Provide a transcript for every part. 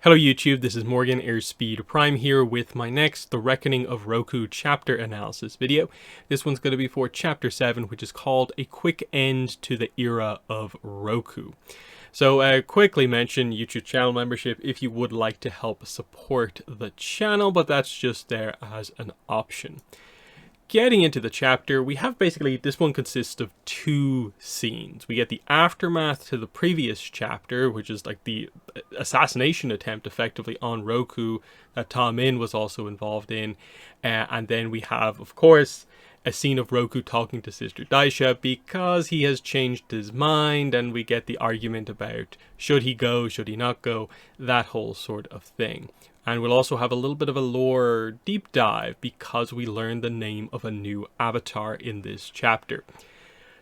Hello YouTube, this is Morgan Airspeed Prime here with my next The Reckoning of Roku chapter analysis video. This one's going to be for chapter 7, which is called A Quick End to the Era of Roku. So quickly mention YouTube channel membership if you would like to help support the channel, but that's just there as an option. Getting into the chapter, we have basically, this one consists of two scenes. We get the aftermath to the previous chapter, which is like the assassination attempt effectively on Roku that Ta-Min was also involved in. And then we have, of course, a scene of Roku talking to Sister Daisha because he has changed his mind, and we get the argument about should he go, should he not go, that whole sort of thing. And we'll also have a little bit of a lore deep dive because we learn the name of a new avatar in this chapter.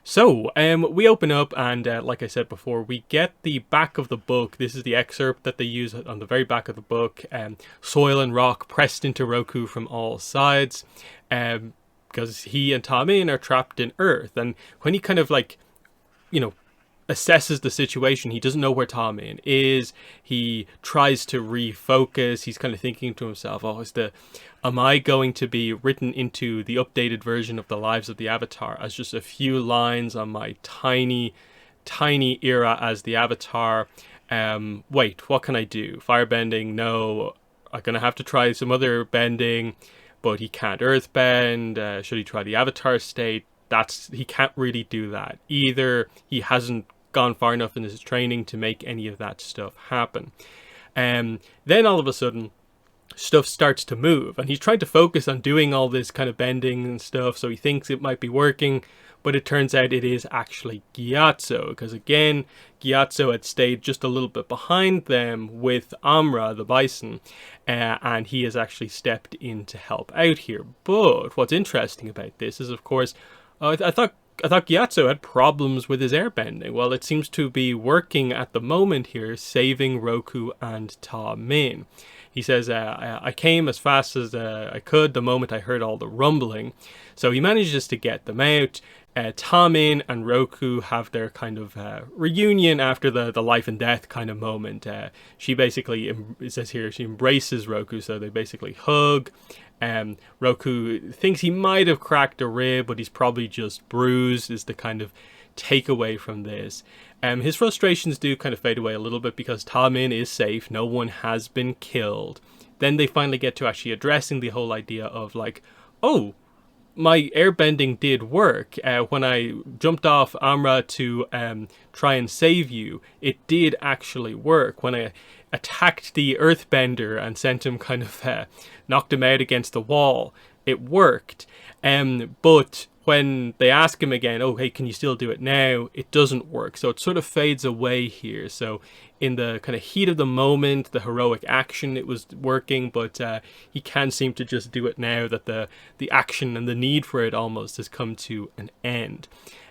So, we open up and, like I said before, we get the back of the book. This is the excerpt that they use on the very back of the book. Soil and rock pressed into Roku from all sides. Because he and Ta-Min are trapped in Earth. And when he kind of assesses the situation, he doesn't know where Ta-Min is. He tries to refocus. He's kind of thinking to himself, am I going to be written into the updated version of the Lives of the Avatar as just a few lines on my tiny era as the Avatar? Wait, what can I do? Firebending? No. I'm going to have to try some other bending, but he can't earthbend. Should he try the Avatar state? He can't really do that. Either he hasn't gone far enough in his training to make any of that stuff happen. Then all of a sudden, stuff starts to move, and he's trying to focus on doing all this kind of bending and stuff, so he thinks it might be working, but it turns out it is actually Gyatso, because again, Gyatso had stayed just a little bit behind them with Amra, the bison, and he has actually stepped in to help out here. But what's interesting about this is, of course, I thought Gyatso had problems with his airbending. Well, it seems to be working at the moment here, saving Roku and Ta-Min. He says, I came as fast as I could the moment I heard all the rumbling. So he manages to get them out. Ta-Min and Roku have their kind of reunion after the life and death kind of moment. She basically, it says here, she embraces Roku, so they basically hug. Roku thinks he might have cracked a rib, but he's probably just bruised, is the kind of takeaway from this. His frustrations do kind of fade away a little bit because Ta-Min is safe, no one has been killed. Then they finally get to actually addressing the whole idea of like, oh, my airbending did work. When I jumped off Amra to try and save you, it did actually work. When I attacked the earthbender and sent him kind of knocked him out against the wall, it worked. But when they ask him again, oh, hey, can you still do it now? It doesn't work. So it sort of fades away here. So in the kind of heat of the moment, the heroic action, it was working, but he can seem to just do it now that the action and the need for it almost has come to an end.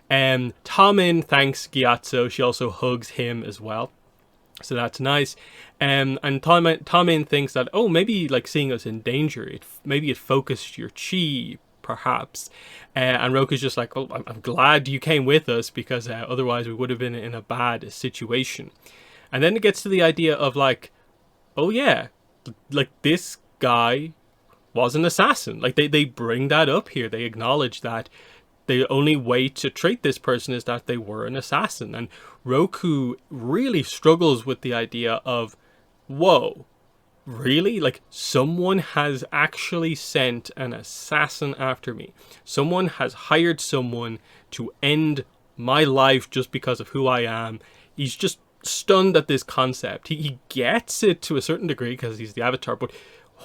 Ta-Min thanks Gyatso. She also hugs him as well. So that's nice. And Ta-Min thinks that, oh, maybe like seeing us in danger, maybe it focused your chi, perhaps. And Roku's just like, oh, I'm glad you came with us because otherwise we would have been in a bad situation. And then it gets to the idea of like, oh yeah, like this guy was an assassin. Like they bring that up here. They acknowledge that the only way to treat this person is that they were an assassin. And Roku really struggles with the idea of, whoa, really? Like someone has actually sent an assassin after me. Someone has hired someone to end my life just because of who I am. He's just stunned at this concept. He gets it to a certain degree because he's the Avatar, but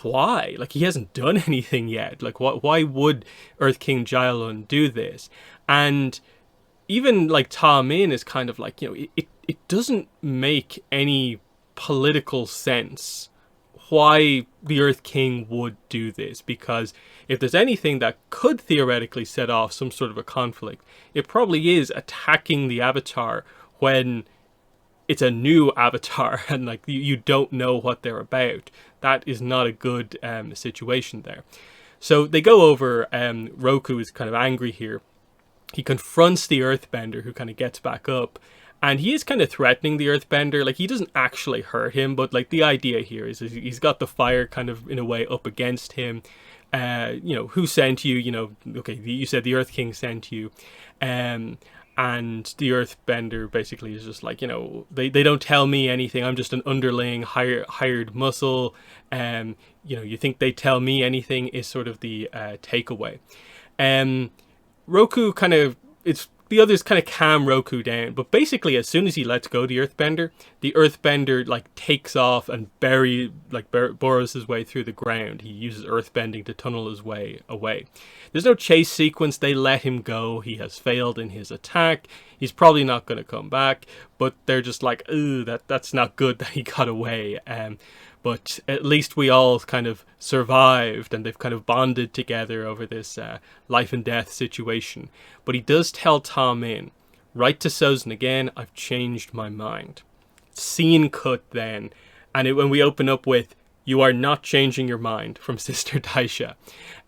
why? Like, he hasn't done anything yet. Like, why would Earth King Jaelun do this? And even like Ta-Min is kind of like, it doesn't make any political sense why the Earth King would do this, because if there's anything that could theoretically set off some sort of a conflict, it probably is attacking the Avatar when it's a new Avatar and like you don't know what they're about. That is not a good situation there. So they go over, Roku is kind of angry here. He confronts the Earthbender, who kind of gets back up, And he is kind of threatening the Earthbender. Like, he doesn't actually hurt him, but like the idea here is he's got the fire kind of in a way up against him. Who sent you? Okay, you said the Earth King sent you. And the Earthbender basically is just like, they don't tell me anything. I'm just an underling, hired muscle. You think they tell me anything is sort of the takeaway. Roku the others kind of calm Roku down, but basically as soon as he lets go the Earthbender like takes off and burrows his way through the ground. He uses earthbending to tunnel his way away. There's no chase sequence. They let him go. He has failed in his attack. He's probably not going to come back, but they're just like, ooh, that's not good that he got away. But at least we all kind of survived, and they've kind of bonded together over this life and death situation. But he does tell Min, write to Sozin again, I've changed my mind. Scene cut then. And when we open up with, you are not changing your mind, from Sister Daisha.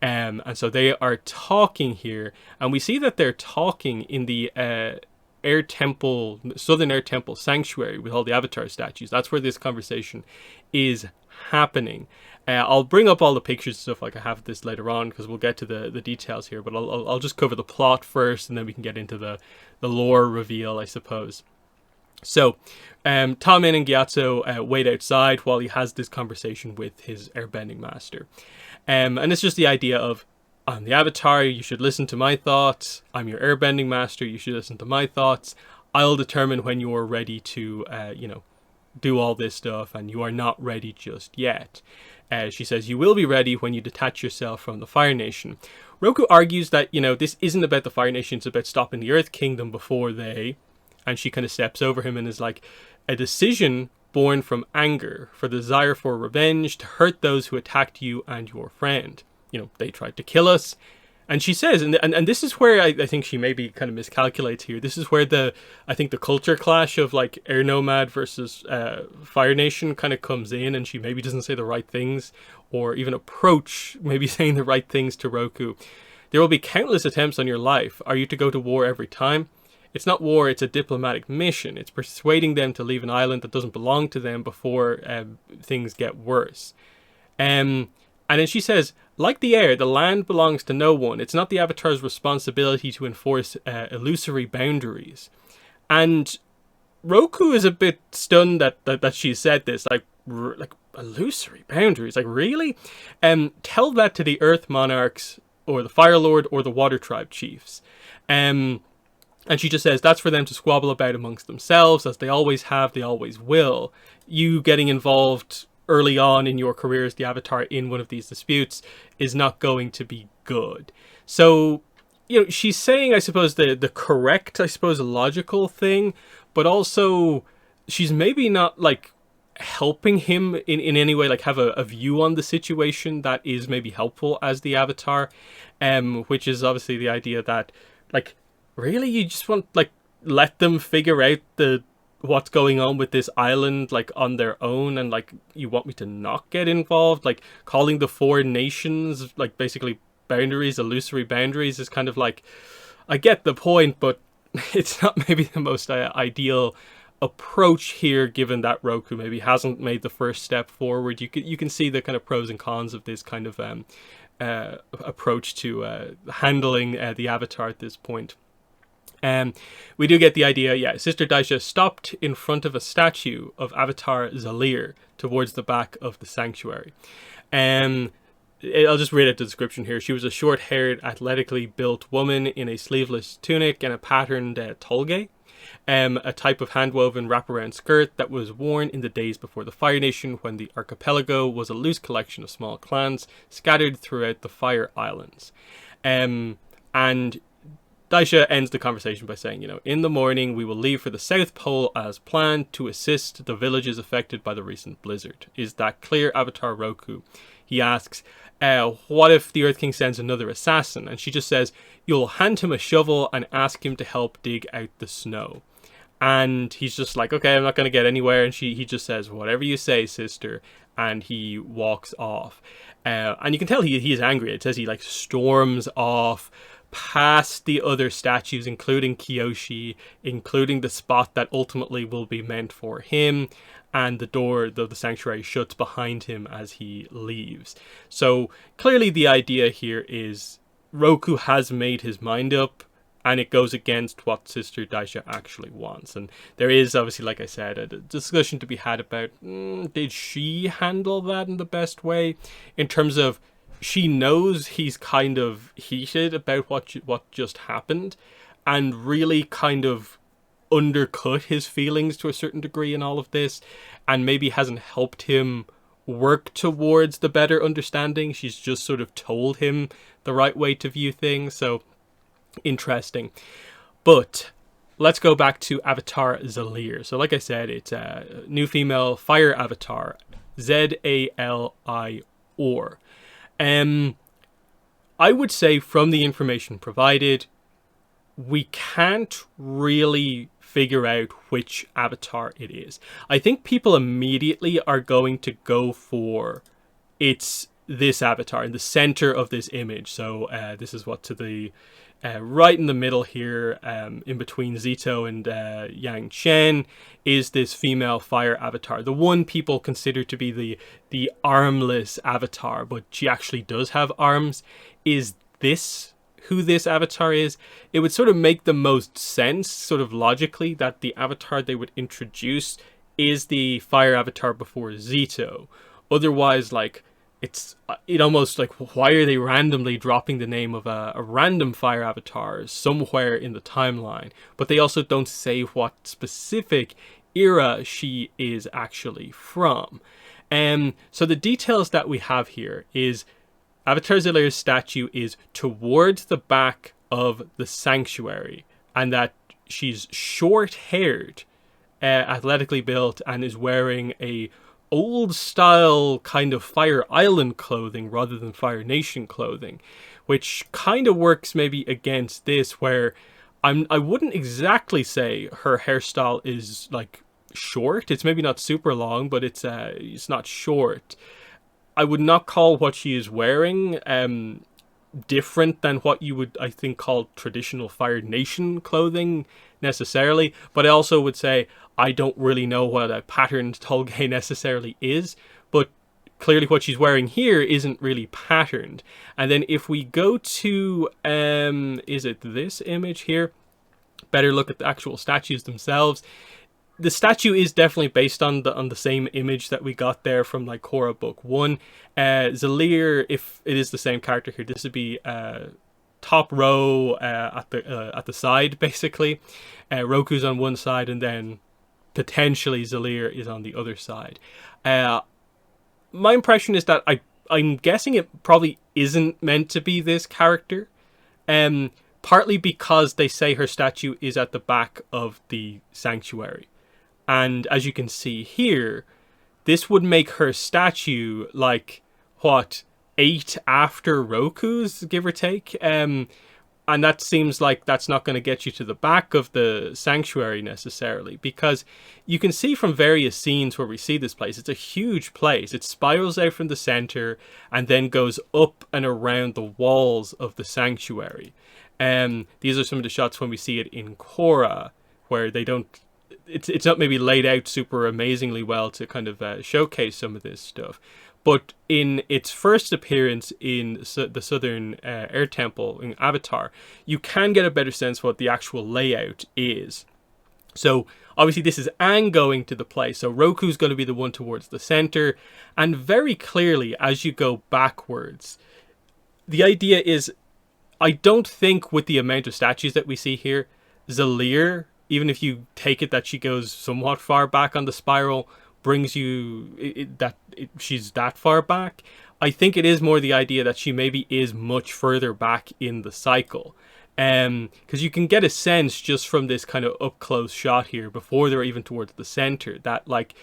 And so they are talking here, and we see that they're talking in the Southern Air Temple Sanctuary with all the Avatar statues. That's where this conversation is happening. I'll bring up all the pictures and stuff like I have this later on, because we'll get to the details here, but I'll just cover the plot first, and then we can get into the lore reveal, I suppose. So, Min and Gyatso wait outside while he has this conversation with his airbending master. And it's just the idea of, I'm the Avatar, you should listen to my thoughts. I'm your airbending master, you should listen to my thoughts. I'll determine when you are ready to, do all this stuff, and you are not ready just yet. She says, you will be ready when you detach yourself from the Fire Nation. Roku argues that, this isn't about the Fire Nation, it's about stopping the Earth Kingdom before they... And she kind of steps over him and is like, a decision born from anger, for the desire for revenge, to hurt those who attacked you and your friend. They tried to kill us. And she says, and this is where I think she maybe kind of miscalculates here. This is where the culture clash of like Air Nomad versus Fire Nation kind of comes in, and she maybe doesn't say the right things, or even approach maybe saying the right things to Roku. There will be countless attempts on your life. Are you to go to war every time? It's not war, it's a diplomatic mission. It's persuading them to leave an island that doesn't belong to them before things get worse. And then she says, like the air, the land belongs to no one. It's not the Avatar's responsibility to enforce illusory boundaries. And Roku is a bit stunned that she said this, like illusory boundaries, like really? Tell that to the Earth Monarchs, or the Fire Lord, or the Water Tribe chiefs. And she just says that's for them to squabble about amongst themselves, as they always have, they always will. You getting involved early on in your career as the Avatar in one of these disputes is not going to be good. So, she's saying, I suppose, the correct, logical thing, but also she's maybe not, like, helping him in any way, like, have a view on the situation that is maybe helpful as the Avatar, which is obviously the idea that, like, really, you just want, like, let them figure out what's going on with this island, like, on their own, and, like, you want me to not get involved? Like, calling the four nations, like, basically boundaries, illusory boundaries, is kind of like, I get the point, but it's not maybe the most ideal approach here, given that Roku maybe hasn't made the first step forward. You can see the kind of pros and cons of this kind of approach to handling the Avatar at this point. We do get the idea, Sister Daisha stopped in front of a statue of Avatar Zalir towards the back of the sanctuary. I'll just read out the description here. She was a short-haired, athletically built woman in a sleeveless tunic and a patterned tolge, a type of hand-woven wraparound skirt that was worn in the days before the Fire Nation, when the archipelago was a loose collection of small clans scattered throughout the Fire Islands. And Daisha ends the conversation by saying, in the morning we will leave for the South Pole as planned to assist the villages affected by the recent blizzard. Is that clear, Avatar Roku? He asks, what if the Earth King sends another assassin? And she just says, you'll hand him a shovel and ask him to help dig out the snow. And he's just like, okay, I'm not going to get anywhere. And he just says, whatever you say, sister. And he walks off. And you can tell he is angry. It says he, like, storms off. past the other statues, including Kyoshi, including the spot that ultimately will be meant for him, and the door of the sanctuary shuts behind him as he leaves. So clearly the idea here is Roku has made his mind up, and it goes against what Sister Daisha actually wants. And there is obviously, like I said, a discussion to be had about did she handle that in the best way, in terms of she knows he's kind of heated about what just happened, and really kind of undercut his feelings to a certain degree in all of this, and maybe hasn't helped him work towards the better understanding. She's just sort of told him the right way to view things. So interesting. But let's go back to Avatar Zalir. So like I said, it's a new female fire avatar, Zalior. I would say from the information provided, we can't really figure out which avatar it is. I think people immediately are going to go for it's this avatar in the center of this image. So this is what to the right in the middle here, in between Zito and Yang Chen, is this female fire avatar. The one people consider to be the armless avatar, but she actually does have arms. Is this who this avatar is? It would sort of make the most sense, sort of logically, that the avatar they would introduce is the fire avatar before Zito. Otherwise, like, it almost like, why are they randomly dropping the name of a random fire avatar somewhere in the timeline? But they also don't say what specific era she is actually from. So the details that we have here is Avatar Zalir's statue is towards the back of the sanctuary, and that she's short-haired, athletically built, and is wearing a old style kind of Fire Island clothing rather than Fire Nation clothing, which kind of works maybe against this, where I wouldn't exactly say her hairstyle is like short. It's maybe not super long, but it's not short. I would not call what she is wearing different than what you would, I think, call traditional Fire Nation clothing necessarily. But I also would say I don't really know what a patterned tolgay necessarily is. But clearly what she's wearing here isn't really patterned. And then if we go to, is it this image here? Better look at the actual statues themselves. The statue is definitely based on the same image that we got there from like Korra Book 1. Zalir, if it is the same character here, this would be top row at the side, basically. Roku's on one side, and then potentially Zalir is on the other side. My impression is that I'm guessing it probably isn't meant to be this character. Partly because they say her statue is at the back of the sanctuary. And as you can see here, this would make her statue like, what, 8 after Roku's, give or take? And that seems like that's not going to get you to the back of the sanctuary necessarily, because you can see from various scenes where we see this place, it's a huge place. It spirals out from the center and then goes up and around the walls of the sanctuary. These are some of the shots when we see it in Korra, where they don't, it's not maybe laid out super amazingly well to kind of showcase some of this stuff. But in its first appearance in the Southern Air Temple in Avatar, you can get a better sense of what the actual layout is. So obviously this is Aang going to the place. So Roku's going to be the one towards the center. And very clearly, as you go backwards, the idea is, I don't think with the amount of statues that we see here, Zalir, even if you take it that she goes somewhat far back on the spiral, brings you she's that far back. I think it is more the idea that she maybe is much further back in the cycle. Because you can get a sense just from this kind of up close shot here, before they're even towards the center, that like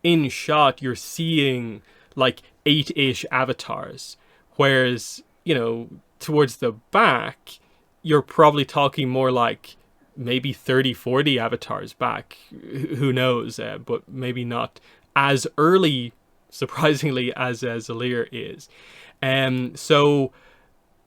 in shot you're seeing like 8-ish avatars. Whereas, you know, towards the back, you're probably talking more like maybe 30-40 avatars back, who knows, but maybe not as early, surprisingly, as Zalir is. So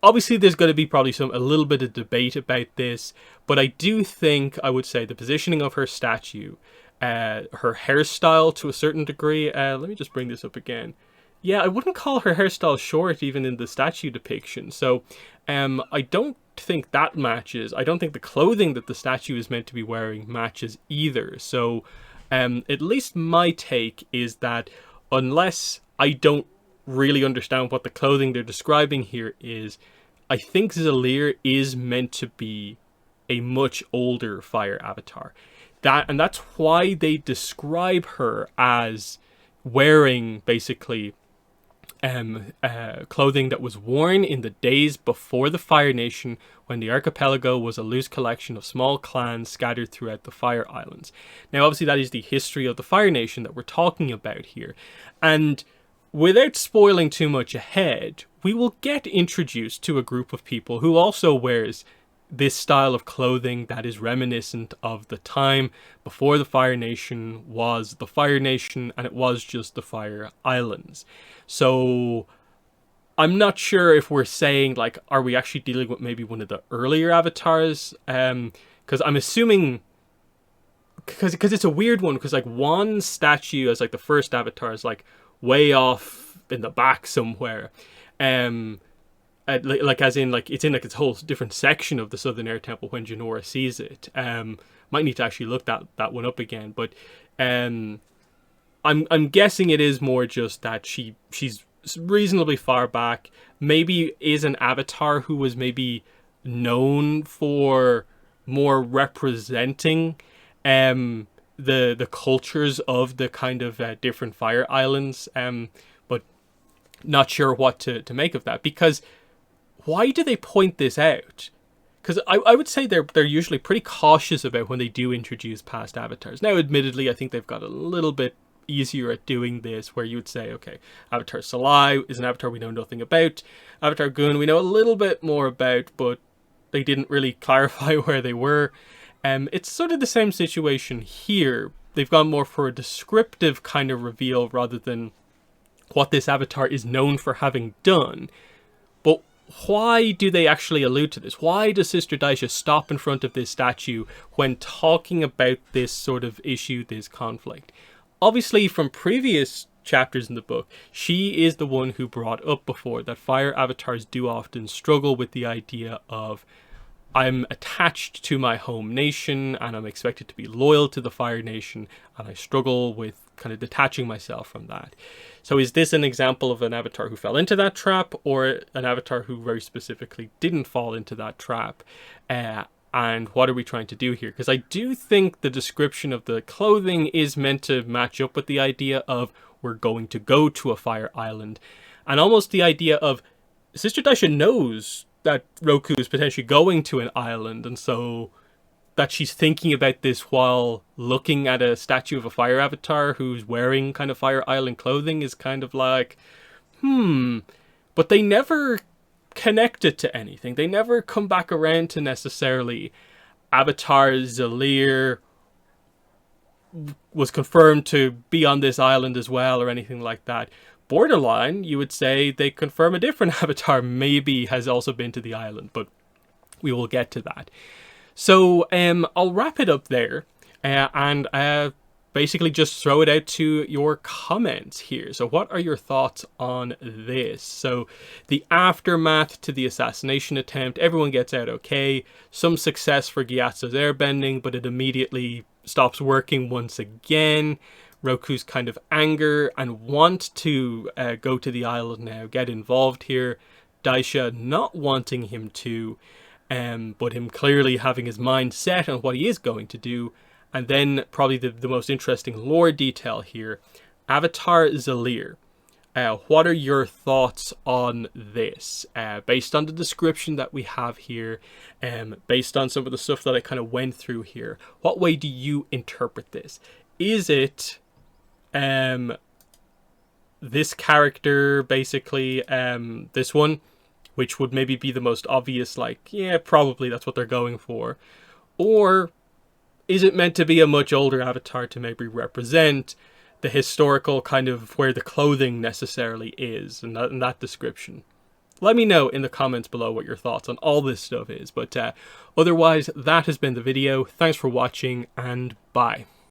obviously there's going to be probably a little bit of debate about this, but I do think I would say the positioning of her statue, her hairstyle to a certain degree. Let me just bring this up again. Yeah, I wouldn't call her hairstyle short even in the statue depiction. So, I don't think that matches. I don't think the clothing that the statue is meant to be wearing matches either. So, at least my take is that unless I don't really understand what the clothing they're describing here is, I think Zalir is meant to be a much older fire avatar. That's why they describe her as wearing basically clothing that was worn in the days before the Fire Nation, when the archipelago was a loose collection of small clans scattered throughout the Fire Islands. Now, obviously, that is the history of the Fire Nation that we're talking about here. And without spoiling too much ahead, we will get introduced to a group of people who also wears this style of clothing that is reminiscent of the time before the Fire Nation was the Fire Nation and it was just the Fire Islands. So I'm not sure if we're saying, like, are we actually dealing with maybe one of the earlier avatars? Because I'm assuming, because it's a weird one, because like one statue as like the first avatar is like way off in the back somewhere. Like as in like it's in like its whole different section of the Southern Air Temple when Jinora sees it. Might need to actually look that one up again, but I'm guessing it is more just that she's reasonably far back. Maybe is an avatar who was maybe known for more representing the cultures of the kind of different fire islands. But not sure what to make of that, because why do they point this out? Because I would say they're usually pretty cautious about when they do introduce past avatars. Now, admittedly, I think they've got a little bit easier at doing this, where you would say, okay, Avatar Salai is an avatar we know nothing about. Avatar Gun we know a little bit more about, but they didn't really clarify where they were. It's sort of the same situation here. They've gone more for a descriptive kind of reveal rather than what this avatar is known for having done. But why do they actually allude to this? Why does Sister Daisha stop in front of this statue when talking about this sort of issue, this conflict? Obviously, from previous chapters in the book, she is the one who brought up before that fire avatars do often struggle with the idea of, I'm attached to my home nation and I'm expected to be loyal to the Fire Nation, and I struggle with kind of detaching myself from that. So is this an example of an avatar who fell into that trap, or an avatar who very specifically didn't fall into that trap? And what are we trying to do here? Because I do think the description of the clothing is meant to match up with the idea of we're going to go to a fire island. And almost the idea of Sister Daisha knows that Roku is potentially going to an island, and so that she's thinking about this while looking at a statue of a fire avatar who's wearing kind of Fire Island clothing is kind of like, But they never connect it to anything. They never come back around to necessarily Avatar Zalir was confirmed to be on this island as well or anything like that. Borderline, you would say they confirm a different avatar maybe has also been to the island, but we will get to that. So I'll wrap it up there and basically just throw it out to your comments here. So what are your thoughts on this? So the aftermath to the assassination attempt, everyone gets out okay. Some success for Gyatso's airbending, but it immediately stops working once again. Roku's kind of anger and want to go to the island now, get involved here. Daisha not wanting him to, but him clearly having his mind set on what he is going to do. And then probably the most interesting lore detail here, Avatar Zalir. What are your thoughts on this? Based on the description that we have here, based on some of the stuff that I kind of went through here, what way do you interpret this? Is it this character, basically, this one, which would maybe be the most obvious, like, yeah, probably that's what they're going for? Or is it meant to be a much older avatar to maybe represent the historical kind of where the clothing necessarily is, and that description? let me know in the comments below what your thoughts on all this stuff is. But otherwise, that has been the video. Thanks for watching, and bye.